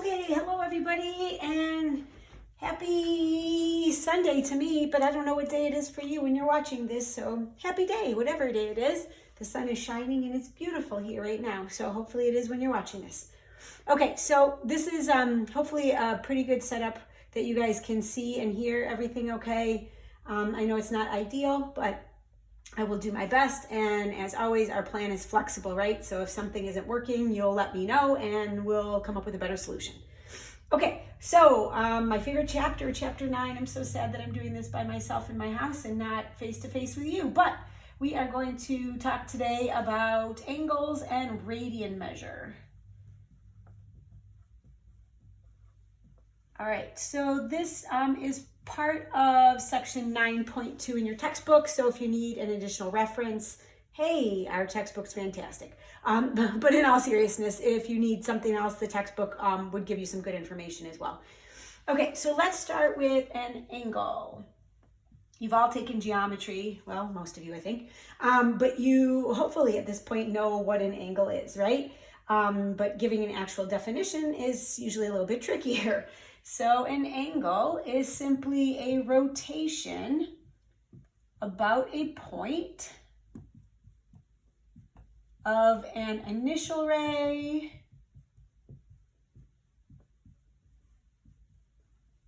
Okay, hello everybody, and happy Sunday to me, but I don't know what day it is for you when you're watching this, so happy day, whatever day it is. The sun is shining and it's beautiful here right now, so hopefully it is when you're watching this. Okay, so this is hopefully a pretty good setup that you guys can see and hear everything okay. I know it's not ideal, but I will do my best, and as always, our plan is flexible, right? So if something isn't working, you'll let me know and we'll come up with a better solution. Okay, so my favorite chapter, chapter 9, I'm so sad that I'm doing this by myself in my house and not face-to-face with you, but we are going to talk today about angles and radian measure. All right, so this is part of section 9.2 in your textbook. So if you need an additional reference, hey, our textbook's fantastic. But in all seriousness, if you need something else, the textbook would give you some good information as well. Okay, so let's start with an angle. You've all taken geometry, well, most of you, I think, but you hopefully at this point know what an angle is, right? But giving an actual definition is usually a little bit trickier. So an angle is simply a rotation about a point of an initial ray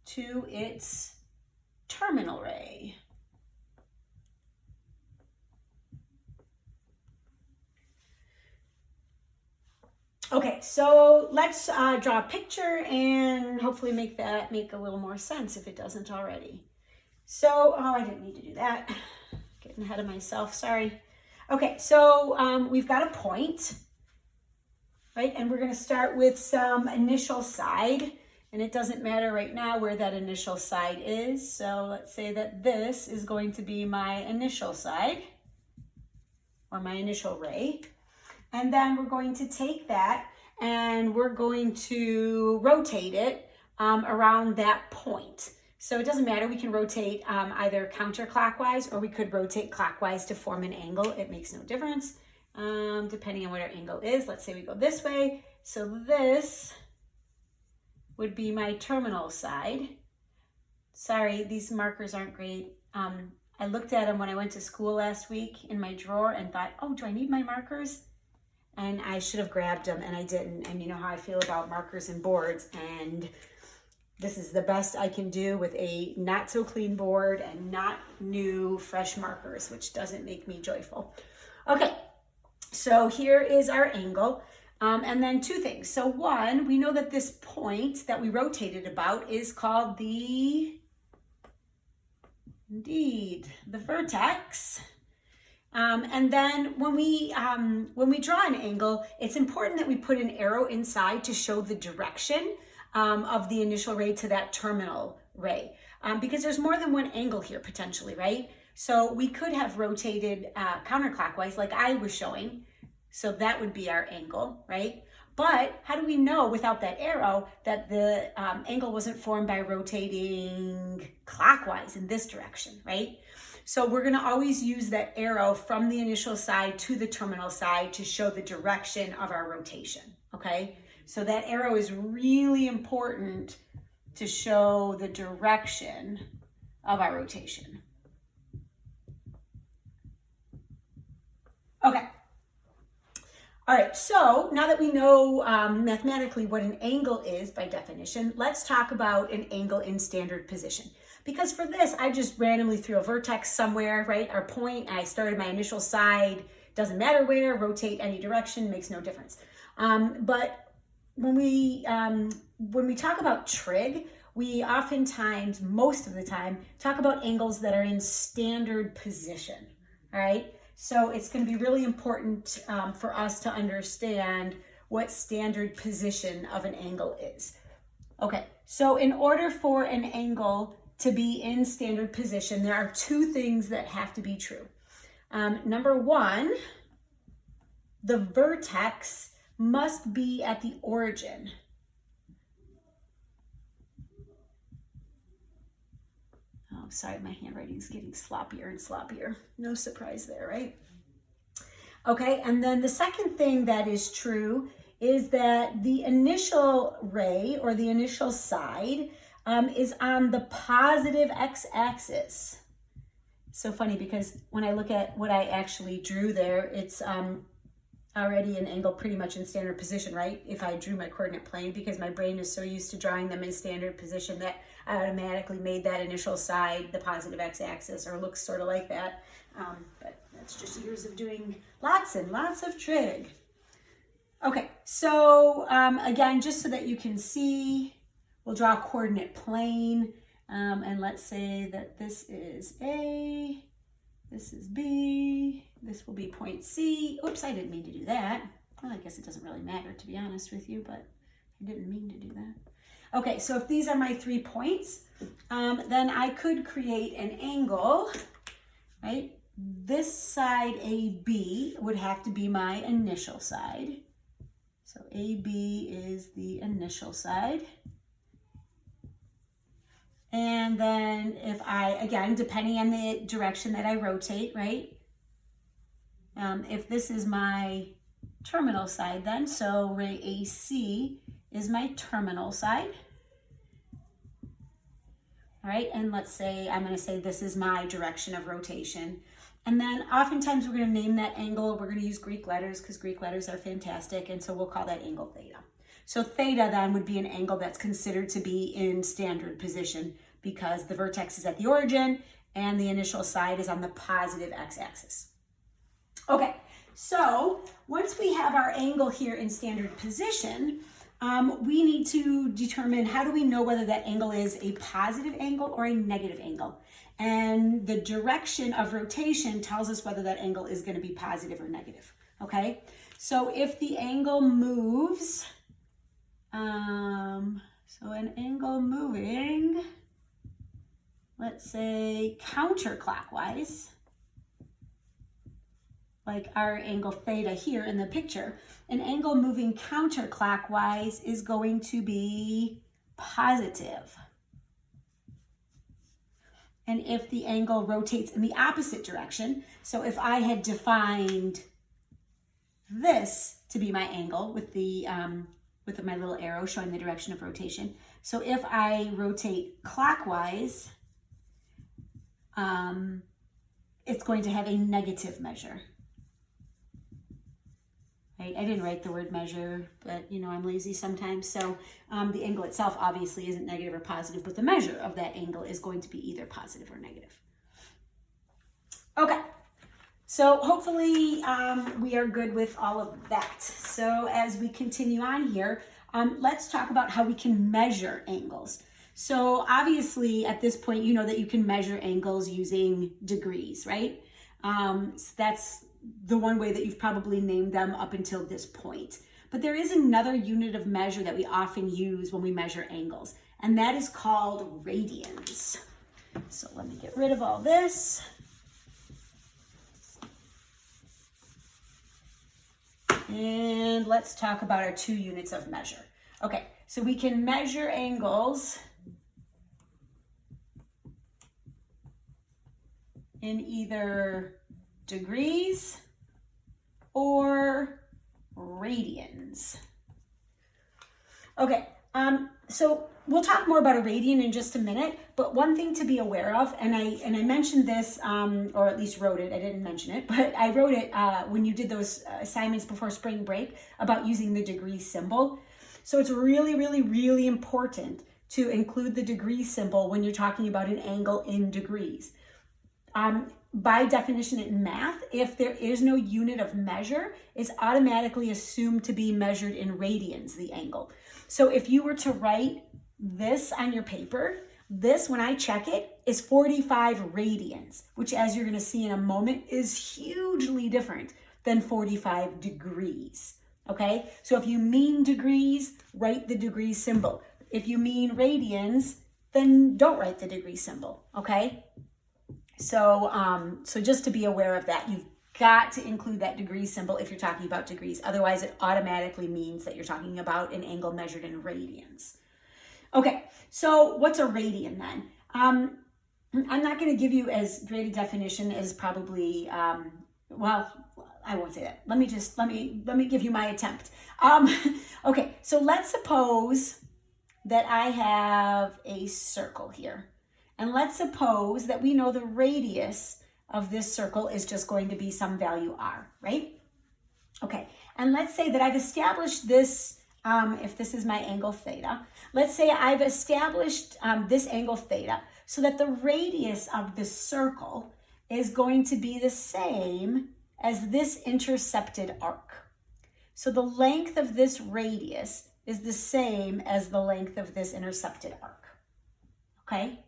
to its terminal ray. Okay, so let's draw a picture and hopefully make that make a little more sense if it doesn't already. So, oh, I didn't need to do that. Getting ahead of myself, sorry. Okay, so we've got a point, right? And we're gonna start with some initial side, and it doesn't matter right now where that initial side is. So let's say that this is going to be my initial side, or my initial ray. And then we're going to take that and we're going to rotate it around that point. So it doesn't matter, we can rotate either counterclockwise or we could rotate clockwise to form an angle. It makes no difference depending on what our angle is. Let's say we go this way. So this would be my terminal side. Sorry, these markers aren't great. I looked at them when I went to school last week in my drawer and thought, oh, do I need my markers? And I should have grabbed them and I didn't. And you know how I feel about markers and boards, and this is the best I can do with a not so clean board and not new fresh markers, which doesn't make me joyful. Okay, so here is our angle. And then two things. So one, we know that this point that we rotated about is called the vertex. And then when we draw an angle, it's important that we put an arrow inside to show the direction of the initial ray to that terminal ray, because there's more than one angle here potentially, right? So we could have rotated counterclockwise like I was showing, so that would be our angle, right? But how do we know without that arrow that the angle wasn't formed by rotating clockwise in this direction, right? So we're gonna always use that arrow from the initial side to the terminal side to show the direction of our rotation, okay? So that arrow is really important to show the direction of our rotation. Okay. All right, so now that we know mathematically what an angle is by definition, let's talk about an angle in standard position. Because for this, I just randomly threw a vertex somewhere, right? Our point, I started my initial side, doesn't matter where, rotate any direction, makes no difference. But when we talk about trig, we oftentimes, most of the time, talk about angles that are in standard position, all right? So it's going to be really important for us to understand what standard position of an angle is. Okay, so in order for an angle to be in standard position, there are two things that have to be true. Number one, the vertex must be at the origin. Oh, sorry, my handwriting's getting sloppier and sloppier. No surprise there, right? Okay, and then the second thing that is true is that the initial ray or the initial side is on the positive x-axis. So funny because when I look at what I actually drew there, it's already an angle pretty much in standard position, right? If I drew my coordinate plane, because my brain is so used to drawing them in standard position that I automatically made that initial side the positive x-axis, or looks sort of like that. But that's just years of doing lots and lots of trig. Okay, so again, just so that you can see, we'll draw a coordinate plane, and let's say that this is A, this is B, this will be point C. Oops, I didn't mean to do that. Well, I guess it doesn't really matter, to be honest with you, but I didn't mean to do that. Okay, so if these are my 3 points, then I could create an angle, right? This side AB would have to be my initial side. So AB is the initial side. And then if I, again, depending on the direction that I rotate, right? If this is my terminal side then, so ray AC is my terminal side. All right, and let's say, I'm gonna say this is my direction of rotation. And then oftentimes we're gonna name that angle, we're gonna use Greek letters because Greek letters are fantastic, and so we'll call that angle theta. So theta then would be an angle that's considered to be in standard position because the vertex is at the origin and the initial side is on the positive x-axis. Okay, so once we have our angle here in standard position, we need to determine, how do we know whether that angle is a positive angle or a negative angle? And the direction of rotation tells us whether that angle is going to be positive or negative, okay? So if the angle moves, so an angle moving, let's say counterclockwise, like our angle theta here in the picture, an angle moving counterclockwise is going to be positive. And if the angle rotates in the opposite direction, so if I had defined this to be my angle with the with my little arrow showing the direction of rotation, so if I rotate clockwise, it's going to have a negative measure. Right? I didn't write the word measure, but you know, I'm lazy sometimes. So the angle itself obviously isn't negative or positive, but the measure of that angle is going to be either positive or negative. Okay, so hopefully we are good with all of that. So as we continue on here, let's talk about how we can measure angles. So obviously at this point, you know that you can measure angles using degrees, right? So that's the one way that you've probably named them up until this point. But there is another unit of measure that we often use when we measure angles, and that is called radians. So let me get rid of all this. And let's talk about our 2 units of measure. Okay, so we can measure angles in either degrees or radians. Okay, so we'll talk more about a radian in just a minute, but one thing to be aware of, and I mentioned this, or at least wrote it, I didn't mention it, but I wrote it when you did those assignments before spring break about using the degree symbol. So it's really, really, really important to include the degree symbol when you're talking about an angle in degrees. By definition in math, if there is no unit of measure, it's automatically assumed to be measured in radians, the angle. So if you were to write this on your paper, this, when I check it, is 45 radians, which, as you're going to see in a moment, is hugely different than 45 degrees, okay? So if you mean degrees, write the degree symbol. If you mean radians, then don't write the degree symbol, okay? So, so just to be aware of that, you've got to include that degree symbol if you're talking about degrees. Otherwise, it automatically means that you're talking about an angle measured in radians. Okay, so what's a radian then? I'm not going to give you as great a definition as probably, well, I won't say that. Let me give you my attempt. Okay, so let's suppose that I have a circle here. And let's suppose that we know the radius of this circle is just going to be some value r, right? Okay, and let's say that I've established this, if this is my angle theta, let's say I've established this angle theta so that the radius of this circle is going to be the same as this intercepted arc. So the length of this radius is the same as the length of this intercepted arc, okay?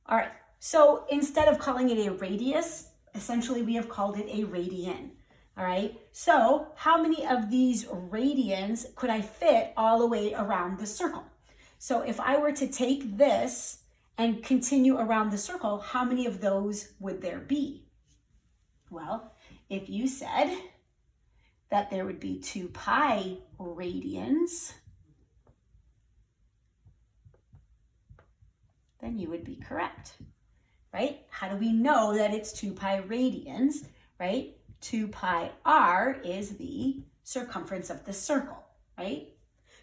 All right, so instead of calling it a radius, essentially we have called it a radian. All right, so how many of these radians could I fit all the way around the circle? So if I were to take this and continue around the circle, how many of those would there be? Well, if you said that there would be 2 pi radians, then you would be correct, right? How do we know that it's 2 pi radians, right? 2 pi r is the circumference of the circle, right?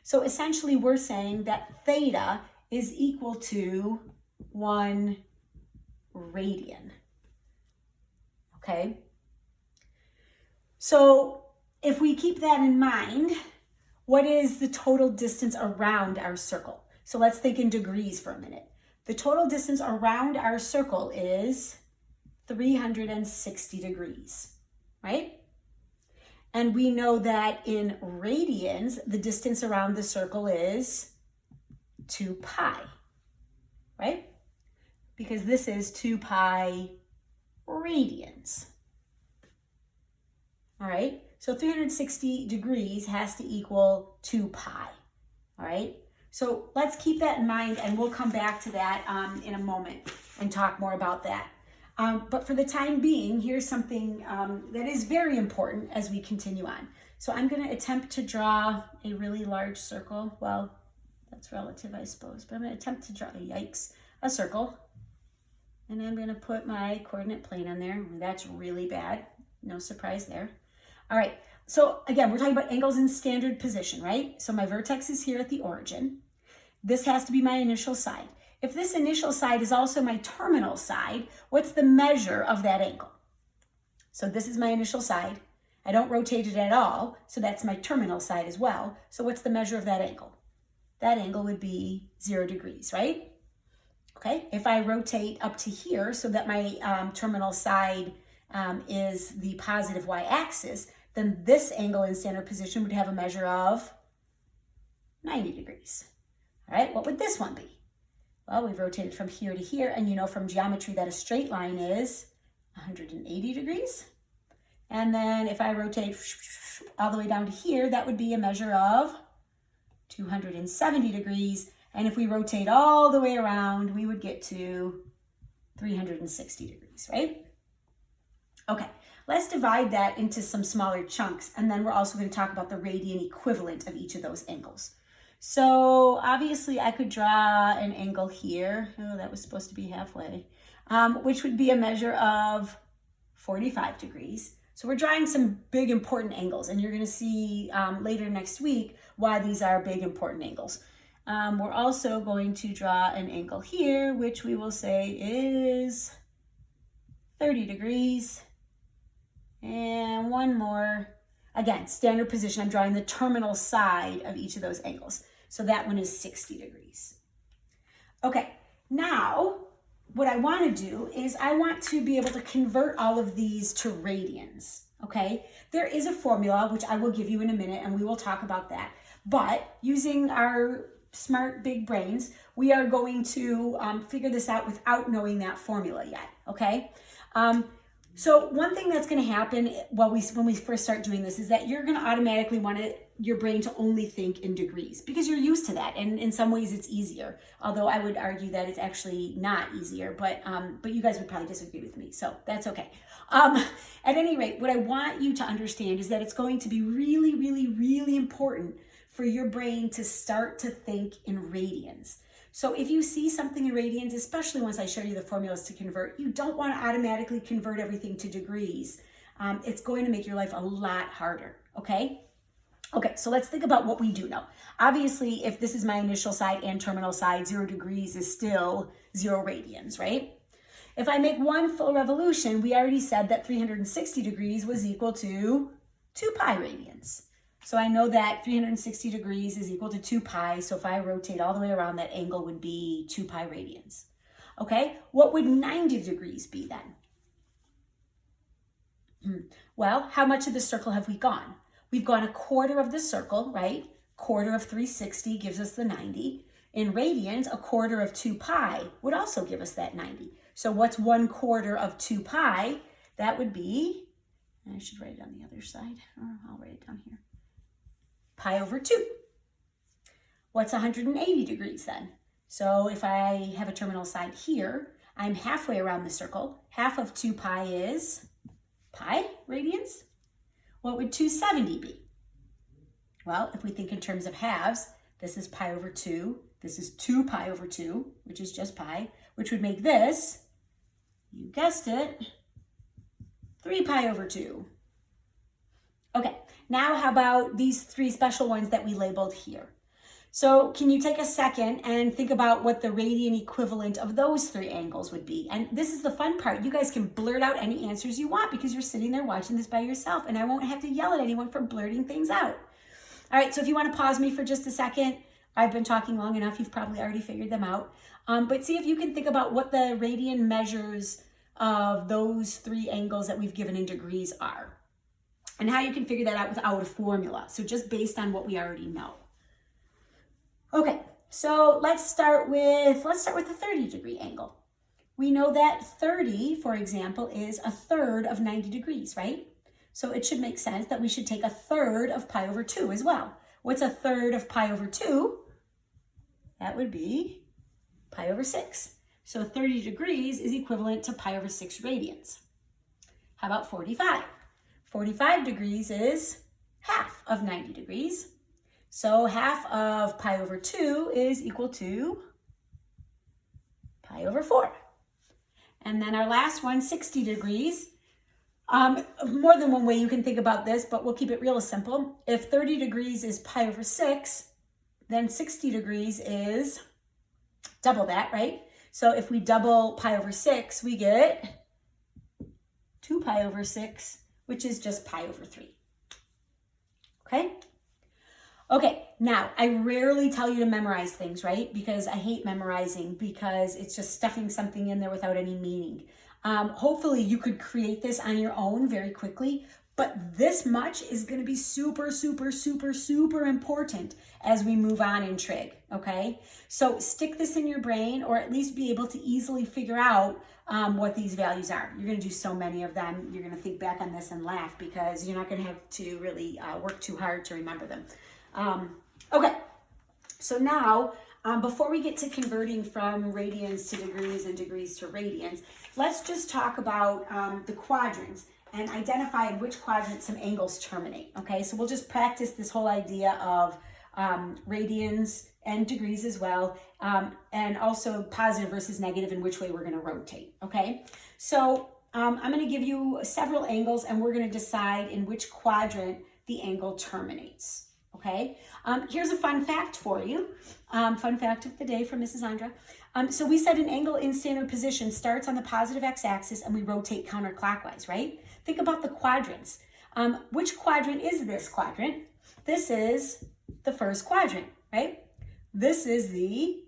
So essentially we're saying that theta is equal to 1 radian, okay? So if we keep that in mind, what is the total distance around our circle? So let's think in degrees for a minute. The total distance around our circle is 360 degrees. Right? And we know that in radians, the distance around the circle is 2 pi, right? Because this is 2 pi radians. All right, so 360 degrees has to equal 2 pi, all right? So let's keep that in mind, and we'll come back to that in a moment and talk more about that. But for the time being, here's something that is very important as we continue on. So I'm going to attempt to draw a really large circle. Well, that's relative, I suppose, but I'm going to attempt to draw, a circle. And I'm going to put my coordinate plane on there. That's really bad. No surprise there. All right. So again, we're talking about angles in standard position, right? So my vertex is here at the origin. This has to be my initial side. If this initial side is also my terminal side, what's the measure of that angle? So this is my initial side. I don't rotate it at all, so that's my terminal side as well. So what's the measure of that angle? That angle would be 0 degrees, right? Okay, if I rotate up to here so that my terminal side is the positive y-axis, then this angle in standard position would have a measure of 90 degrees. All right, what would this one be? Well, we've rotated from here to here, and you know from geometry that a straight line is 180 degrees. And then if I rotate all the way down to here, that would be a measure of 270 degrees. And if we rotate all the way around, we would get to 360 degrees, right? Okay, let's divide that into some smaller chunks, and then we're also going to talk about the radian equivalent of each of those angles. So obviously I could draw an angle here. Oh, that was supposed to be halfway, which would be a measure of 45 degrees. So we're drawing some big important angles, and you're going to see later next week why these are big important angles. We're also going to draw an angle here, which we will say is 30 degrees. And one more. Again, standard position, I'm drawing the terminal side of each of those angles. So that one is 60 degrees. Okay, now what I want to do is I want to be able to convert all of these to radians, okay? There is a formula, which I will give you in a minute, and we will talk about that. But using our smart big brains, we are going to figure this out without knowing that formula yet, okay? So one thing that's going to happen when we first start doing this is that you're going to automatically want your brain to only think in degrees because you're used to that, and in some ways it's easier. Although I would argue that it's actually not easier, but you guys would probably disagree with me, so that's okay. At any rate, what I want you to understand is that it's going to be really, really, really important for your brain to start to think in radians. So if you see something in radians, especially once I show you the formulas to convert, you don't want to automatically convert everything to degrees it's going to make your life a lot harder, okay? Okay, so let's think about what we do know. Obviously, if this is my initial side and terminal side, 0 degrees is still 0 radians, right? If I make one full revolution, we already said that 360 degrees was equal to 2 pi radians. So I know that 360 degrees is equal to 2 pi. So if I rotate all the way around, that angle would be 2 pi radians. Okay, what would 90 degrees be then? Well, how much of the circle have we gone? We've gone a quarter of the circle, right? Quarter of 360 gives us the 90. In radians, a quarter of 2 pi would also give us that 90. So what's 1/4 of 2 pi? That would be, I should write it on the other side, or I'll write it down here. Pi over 2. What's 180 degrees then? So if I have a terminal side here, I'm halfway around the circle. Half of 2 pi is pi radians. What would 270 be? Well, if we think in terms of halves, this is pi over 2. This is 2 pi over 2, which is just pi, which would make this, you guessed it, 3 pi over 2. Okay, now how about these 3 special ones that we labeled here? So can you take a second and think about what the radian equivalent of those 3 angles would be? And this is the fun part. You guys can blurt out any answers you want because you're sitting there watching this by yourself, and I won't have to yell at anyone for blurting things out. All right, so if you want to pause me for just a second, I've been talking long enough, you've probably already figured them out. But see if you can think about what the radian measures of those 3 angles that we've given in degrees are, and how you can figure that out without a formula. So just based on what we already know. Okay, so let's start with a 30-degree angle. We know that 30, for example, is 1/3 of 90 degrees, right? So it should make sense that we should take 1/3 of pi over 2 as well. What's 1/3 of pi over 2? That would be pi over 6. So 30 degrees is equivalent to pi over 6 radians. How about 45? 45 degrees is half of 90 degrees. So half of pi over 2 is equal to pi over 4. And then our last one, 60 degrees. More than one way you can think about this, but we'll keep it real simple. If 30 degrees is pi over 6, then 60 degrees is double that, right? So if we double pi over 6, we get 2 pi over 6, which is just pi over 3. Okay? Okay, now I rarely tell you to memorize things, right? Because I hate memorizing because it's just stuffing something in there without any meaning. Hopefully you could create this on your own very quickly, but this much is going to be super, super, super, super important as we move on in trig, okay? So stick this in your brain, or at least be able to easily figure out what these values are. You're going to do so many of them. You're going to think back on this and laugh because you're not going to have to really work too hard to remember them. Okay, so now before we get to converting from radians to degrees and degrees to radians, let's just talk about the quadrants and identify in which quadrant some angles terminate. Okay, so we'll just practice this whole idea of radians and degrees as well, and also positive versus negative and which way we're going to rotate. Okay, so I'm going to give you several angles and we're going to decide in which quadrant the angle terminates. Okay, here's a fun fact for you. Fun fact of the day from Mrs. Ondra. So we said an angle in standard position starts on the positive x-axis and we rotate counterclockwise, right? Think about the quadrants. Which quadrant is this quadrant? This is the first quadrant, right? This is the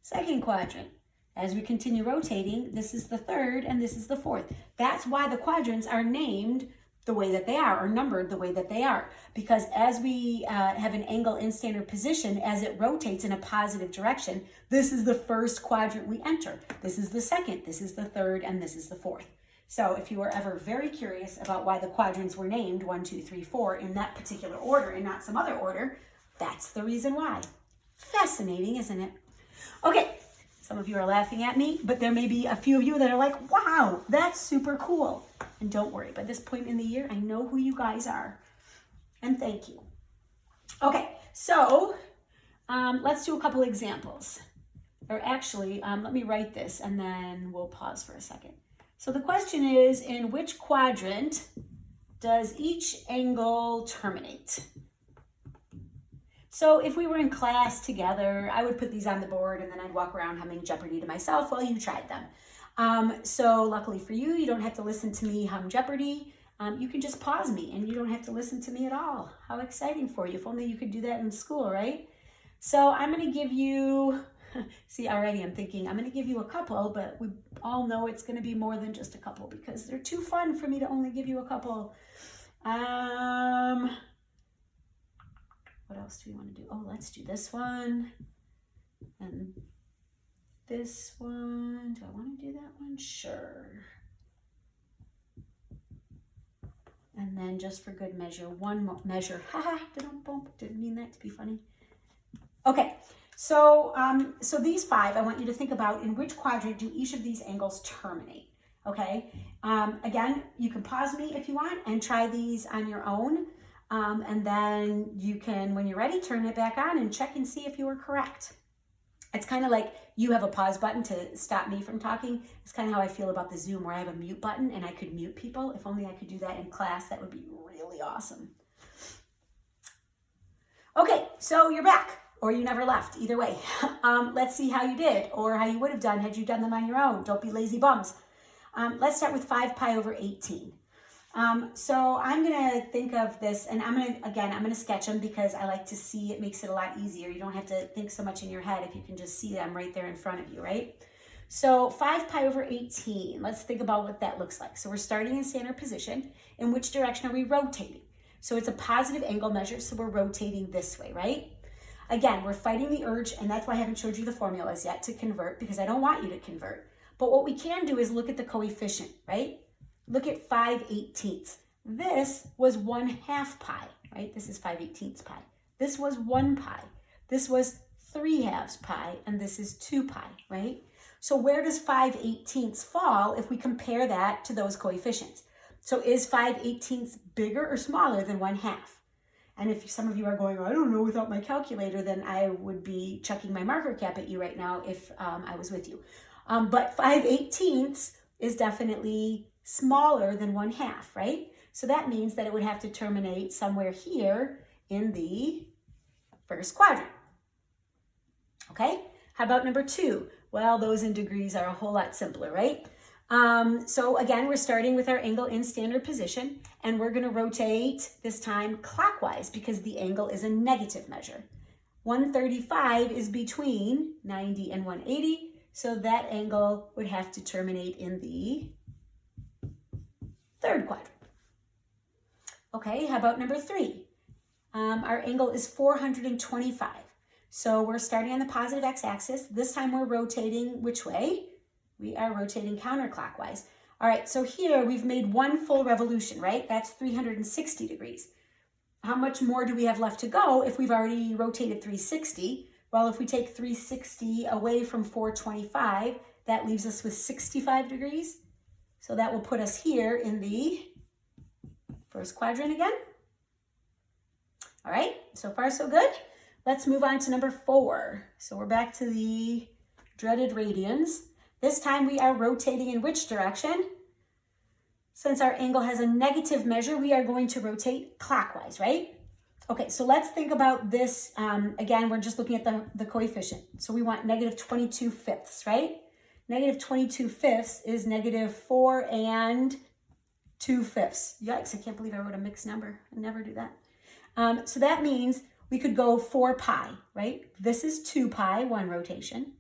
second quadrant. As we continue rotating, this is the third and this is the fourth. That's why the quadrants are named the way that they are, or numbered the way that they are, because as we have an angle in standard position, as it rotates in a positive direction, this is the first quadrant we enter. This is the second, this is the third, and this is the fourth. So if you were ever very curious about why the quadrants were named 1, 2, 3, 4 in that particular order and not some other order, that's the reason why. Fascinating, isn't it? Okay, some of you are laughing at me, but there may be a few of you that are like, wow, that's super cool. And don't worry, by this point in the year, I know who you guys are. And thank you. Okay, so let's do a couple examples. Or actually, let me write this and then we'll pause for a second. So the question is, in which quadrant does each angle terminate? So if we were in class together, I would put these on the board and then I'd walk around humming Jeopardy to myself while you tried them. So luckily for you, you don't have to listen to me hum Jeopardy. You can just pause me and you don't have to listen to me at all. How exciting for you. If only you could do that in school, right? So I'm going to give you, see already I'm thinking I'm going to give you a couple, but we all know it's going to be more than just a couple because they're too fun for me to only give you a couple. What else do we want to do? Oh, let's do this one and this one. Do I want to do that one? Sure. And then just for good measure, one more measure. Haha, didn't mean that to be funny. Okay, so these five, I want you to think about in which quadrant do each of these angles terminate, okay? Again, you can pause me if you want and try these on your own. And then you can, when you're ready, turn it back on and check and see if you were correct. It's kind of like you have a pause button to stop me from talking. It's kind of how I feel about the Zoom where I have a mute button and I could mute people. If only I could do that in class, that would be really awesome. Okay, so you're back or you never left, either way. Let's see how you did or how you would have done had you done them on your own. Don't be lazy bums. Let's start with 5 pi over 18. So I'm going to think of this and I'm going to sketch them because I like to see, it makes it a lot easier. You don't have to think so much in your head if you can just see them right there in front of you, right? So 5 pi over 18, let's think about what that looks like. So we're starting in standard position. In which direction are we rotating? So it's a positive angle measure, so we're rotating this way, right? Again, we're fighting the urge, and that's why I haven't showed you the formulas yet to convert because I don't want you to convert. But what we can do is look at the coefficient, right? Look at 5/18. This was 1/2 pi, right? This is 5/18 pi. This was 1 pi. This was 3/2 pi, and this is 2 pi, right? So where does 5/18 fall if we compare that to those coefficients? So is 5/18 bigger or smaller than 1/2? And if some of you are going, I don't know without my calculator, then I would be chucking my marker cap at you right now if I was with you. But 5/18 is definitely smaller than 1/2, right? So that means that it would have to terminate somewhere here in the first quadrant. Okay, how about number 2? Well, those in degrees are a whole lot simpler, right? So again, we're starting with our angle in standard position and we're going to rotate this time clockwise because the angle is a negative measure. 135 is between 90 and 180, so that angle would have to terminate in the third quadrant. Okay, how about number 3? Our angle is 425. So we're starting on the positive x-axis. This time we're rotating which way? We are rotating counterclockwise. All right, so here we've made one full revolution, right? That's 360 degrees. How much more do we have left to go if we've already rotated 360? Well, if we take 360 away from 425, that leaves us with 65 degrees. So that will put us here in the first quadrant again. All right, so far so good. Let's move on to number 4. So we're back to the dreaded radians. This time we are rotating in which direction? Since our angle has a negative measure, we are going to rotate clockwise, right? Okay, so let's think about this. Again, we're just looking at the coefficient. So we want negative 22/5, right? Negative 22/5 is negative 4 and 2/5. Yikes, I can't believe I wrote a mixed number. I never do that. So that means we could go 4 pi, right? This is 2 pi, one rotation.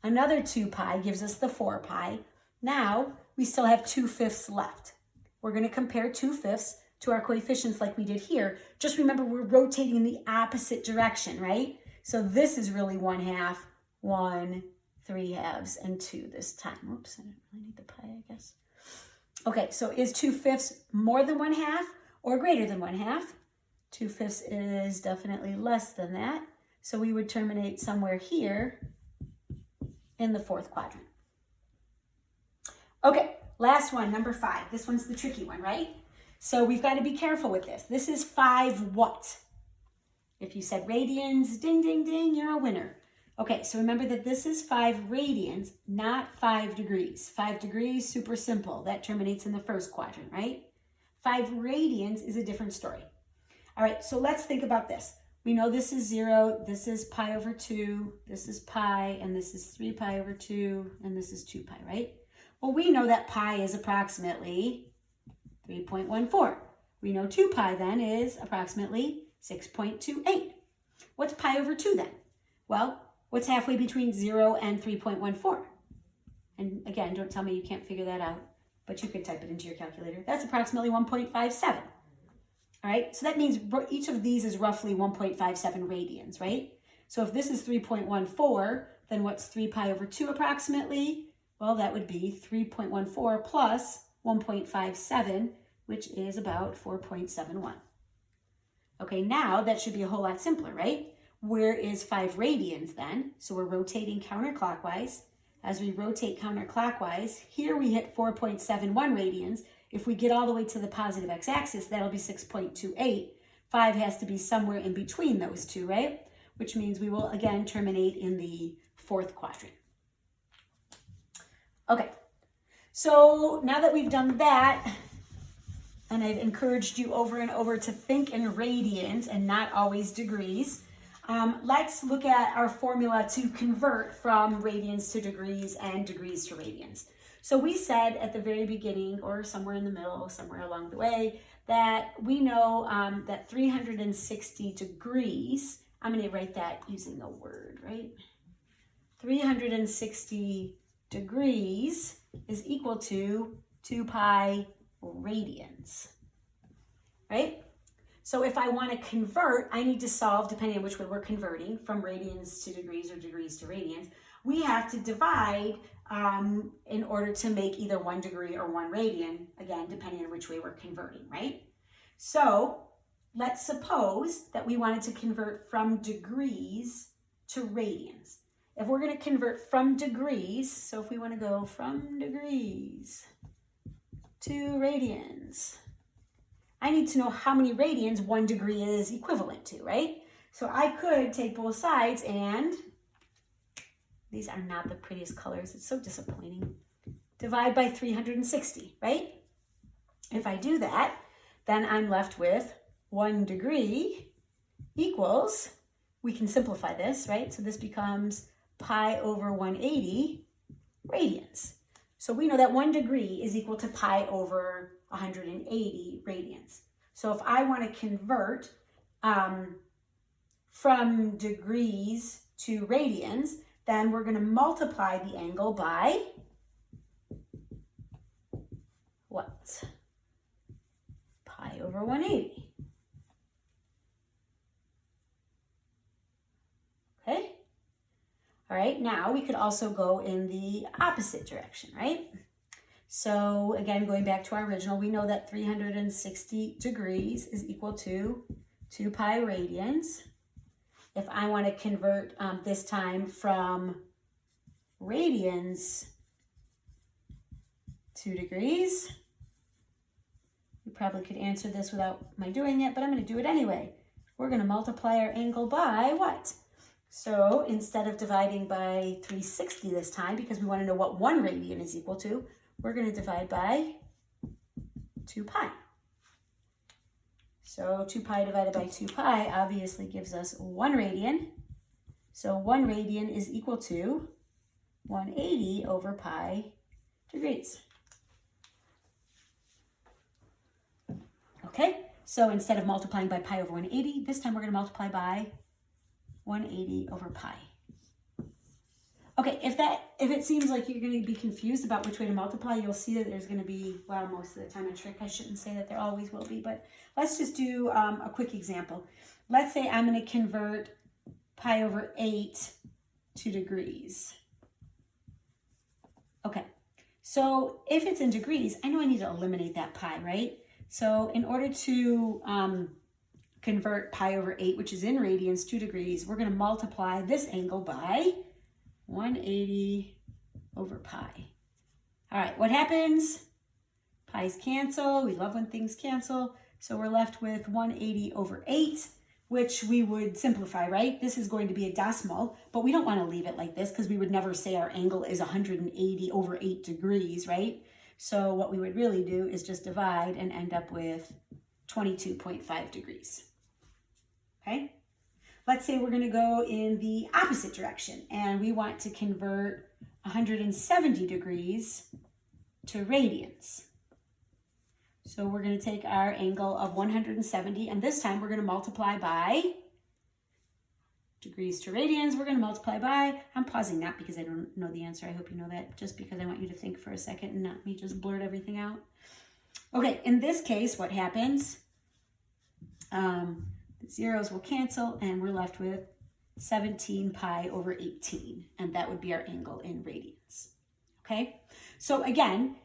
Another 2 pi gives us the 4 pi. Now we still have 2/5 left. We're going to compare 2/5 to our coefficients like we did here. Just remember we're rotating in the opposite direction, right? So this is really 1/2, 1, 3/2, and 2 this time. Oops, I didn't really need the pi, I guess. Okay, so is 2/5 more than 1/2 or greater than 1/2? 2/5 is definitely less than that. So we would terminate somewhere here in the fourth quadrant. Okay, last one, number 5. This one's the tricky one, right? So we've got to be careful with this. This is 5 what? If you said radians, ding, ding, ding, you're a winner. Okay, so remember that this is 5 radians, not 5 degrees. 5 degrees, super simple. That terminates in the first quadrant, right? 5 radians is a different story. All right, so let's think about this. We know this is 0, this is pi over 2, this is pi, and this is 3 pi over 2, and this is 2 pi, right? Well, we know that pi is approximately 3.14. We know 2 pi then is approximately 6.28. What's pi over 2 then? Well, what's halfway between 0 and 3.14? And again, don't tell me you can't figure that out, but you could type it into your calculator. That's approximately 1.57. All right, so that means each of these is roughly 1.57 radians, right? So if this is 3.14, then what's 3 pi over 2 approximately? Well, that would be 3.14 plus 1.57, which is about 4.71. Okay, now that should be a whole lot simpler, right? Where is 5 radians then? So we're rotating counterclockwise. As we rotate counterclockwise, here we hit 4.71 radians. If we get all the way to the positive x-axis, that'll be 6.28. 5 has to be somewhere in between those two, right? Which means we will again terminate in the 4th quadrant. Okay, so now that we've done that, and I've encouraged you over and over to think in radians and not always degrees, let's look at our formula to convert from radians to degrees and degrees to radians. So we said at the very beginning, or somewhere in the middle, somewhere along the way, that we know that 360 degrees, I'm going to write that using a word, right? 360 degrees is equal to 2 pi radians, right? So if I want to convert, I need to solve, depending on which way we're converting, from radians to degrees or degrees to radians. We have to divide in order to make either 1 degree or 1 radian, again, depending on which way we're converting, right? So let's suppose that we wanted to convert from degrees to radians. If we're going to convert from degrees, so if we want to go from degrees to radians, I need to know how many radians 1 degree is equivalent to, right? So I could take both sides and, these are not the prettiest colors, it's so disappointing, divide by 360, right? If I do that, then I'm left with 1 degree equals, we can simplify this, right? So this becomes pi over 180 radians. So we know that 1 degree is equal to pi over 180 radians. So if I want to convert from degrees to radians, then we're going to multiply the angle by what? Pi over 180. Okay? All right, now we could also go in the opposite direction, right? So again, going back to our original, we know that 360 degrees is equal to 2 pi radians. If I want to convert this time from radians to degrees, you probably could answer this without my doing it, but I'm going to do it anyway. We're going to multiply our angle by what? So instead of dividing by 360 this time, because we want to know what 1 radian is equal to, we're going to divide by 2 pi. So 2 pi divided by 2 pi obviously gives us 1 radian. So 1 radian is equal to 180 over pi degrees. Okay, so instead of multiplying by pi over 180, this time we're going to multiply by 180 over pi. Okay, if it seems like you're going to be confused about which way to multiply, you'll see that there's going to be, well, most of the time a trick. I shouldn't say that there always will be, but let's just do a quick example. Let's say I'm going to convert pi over 8 to degrees. Okay, so if it's in degrees, I know I need to eliminate that pi, right? So in order to convert pi over 8, which is in radians, to degrees, we're going to multiply this angle by 180 over pi. All right, what happens? Pi's cancel. We love when things cancel. So we're left with 180 over 8, which we would simplify, right? This is going to be a decimal, but we don't want to leave it like this because we would never say our angle is 180 over 8 degrees, right? So what we would really do is just divide and end up with 22.5 degrees. Okay? Let's say we're going to go in the opposite direction and we want to convert 170 degrees to radians. So we're going to take our angle of 170 and this time we're going to multiply by degrees to radians. We're going to multiply by, I'm pausing not because I don't know the answer. I hope you know that, just because I want you to think for a second and not me just blurt everything out. Okay, in this case, what happens? The zeros will cancel and we're left with 17 pi over 18. And that would be our angle in radians. Okay, so again,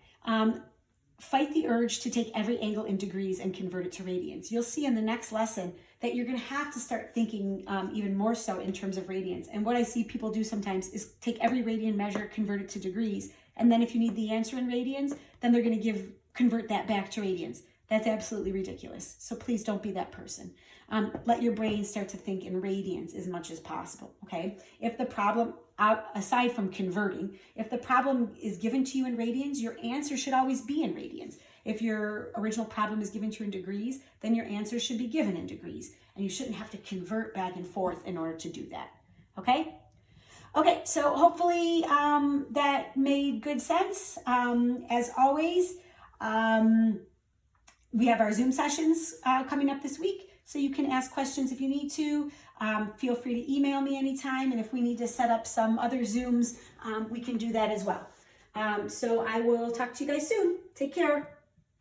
fight the urge to take every angle in degrees and convert it to radians. You'll see in the next lesson that you're going to have to start thinking even more so in terms of radians. And what I see people do sometimes is take every radian measure, convert it to degrees, and then if you need the answer in radians, then they're going to convert that back to radians. That's absolutely ridiculous. So please don't be that person. Let your brain start to think in radians as much as possible, okay? If the problem, aside from converting, if the problem is given to you in radians, your answer should always be in radians. If your original problem is given to you in degrees, then your answer should be given in degrees. And you shouldn't have to convert back and forth in order to do that, okay? Okay, so hopefully that made good sense. As always, we have our Zoom sessions coming up this week, so you can ask questions if you need to. Feel free to email me anytime, and if we need to set up some other Zooms, we can do that as well. So I will talk to you guys soon. Take care.